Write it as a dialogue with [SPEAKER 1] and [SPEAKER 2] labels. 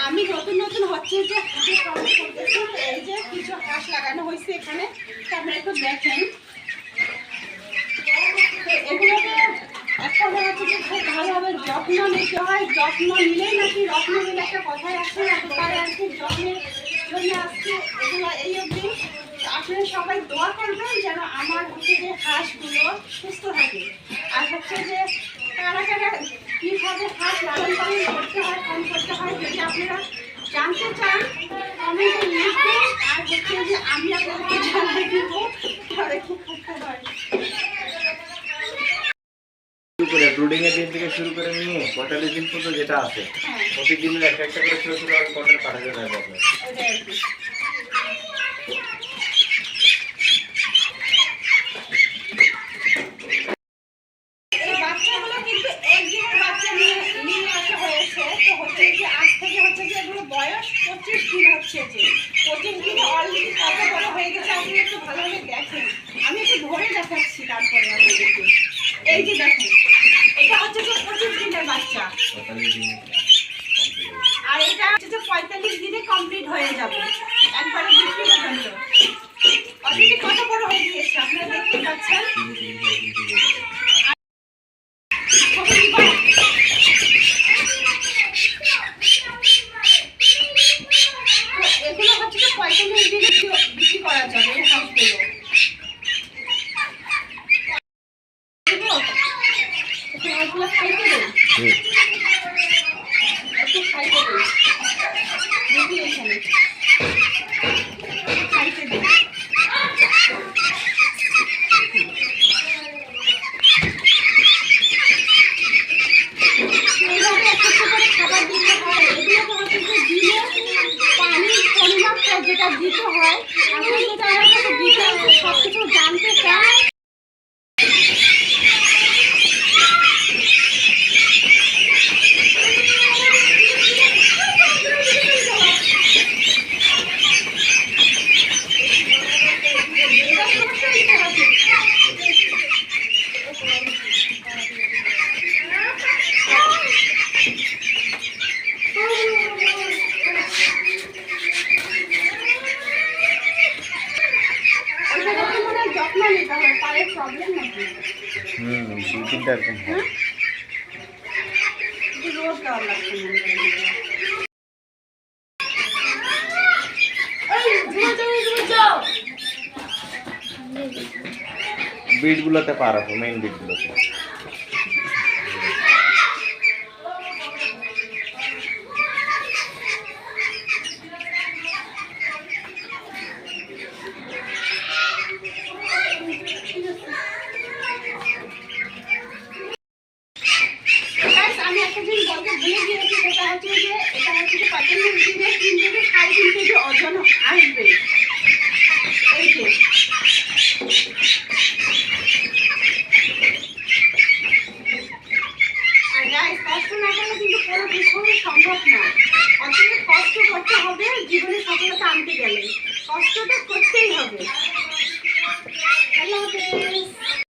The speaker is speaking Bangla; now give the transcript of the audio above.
[SPEAKER 1] আমি নতুন নতুন হচ্ছে যে হাঁসের ফার্ম করতেছি। এই যে কিছু হাঁস লাগানো হয়েছে এখানে, আপনারা একটু দেখেন। এগুলোকে একটা হচ্ছে যে খুব ভালোভাবে যত্ন নিতে হয়। যত্ন নিলেই নাকি রত্ন নিলে একটা কথাই আছে, তাই আর কি যত্নের জন্য আসছে এগুলো এই অবধি। আপনারা সবাই দোয়া করবেন যেন আমার হচ্ছে যে হাঁসগুলো সুস্থ থাকে। আর হচ্ছে যে কারা কারা কীভাবে হাঁস লালন পালন করতে হয়, কম করতে হয়, যদি আপনারা জানতে চান কমেন্টে লিখবেন। আর হচ্ছে যে আমি আপনাদেরকে জানাই দিব তাহলে কি করতে হয়।
[SPEAKER 2] ব্রুডিং এর দিন থেকে শুরু করে নিয়ে 45 দিন পর্যন্ত যেটা আছে প্রতিদিনের একটা একটা করে ছোট ছোট কন্টেন্ট পাঠাতে থাকবে আপনার।
[SPEAKER 1] এই বাচ্চাগুলো কিন্তু একদিনের বাচ্চা নিয়ে আসা হয়েছে। তো হচ্ছে যে আজ থেকে হচ্ছে যে এগুলো বয়স 25 দিন হচ্ছে, যে 25 দিনে অলরেডি কত বড় হয়ে গেছে আপনি একটু ভালোভাবে দেখেন। আমি একটু ধরে দেখাচ্ছি তারপরে আপনাদেরকে। এই যে দেখেন, এটা হচ্ছে যে 25 দিনের বাচ্চা, আর এটা হচ্ছে যে 45 দিনে কমপ্লিট হয়ে যাবে একবারে বিক্রি পর্যন্ত। অলরেডি কত বড় হয়ে গিয়েছে আপনারা দেখতে পাচ্ছেন। এগুলো হচ্ছে যে 45 দিনে বিক্রি করা যাবে এই হাঁসগুলো। হাঁসগুলো খাইতে দেন, একটু খাইতে দেন, দেখি এখানে খাইতে দেন। এইভাবে একটু করে খাবার দিতে হয়। এগুলো হচ্ছে যে দিনে পানির পরিমাপ যেটা দিতে হয়, আপনি যেটা আমার কাছে ডিটেলস সব কিছু জানতে চান যত্ন নিতে হয়। পায়ের প্রবলেম নাকি?
[SPEAKER 2] দুই তিনটা এরকম হয়।
[SPEAKER 1] রোজ দেওয়া লাগছে।
[SPEAKER 2] বিট গুলোতে পারাবো, মেইন বিট গুলোতে।
[SPEAKER 1] আমি একটা জিনিস বলতে ভুলে গিয়েছি, সেটা হচ্ছে যে এটা হচ্ছে যে 45 দিনে 3 থেকে 3.5 কেজি ওজন আসবে। এই যে আর গাইস, কষ্ট না করলে কিন্তু কোনো কিছু সম্ভব না।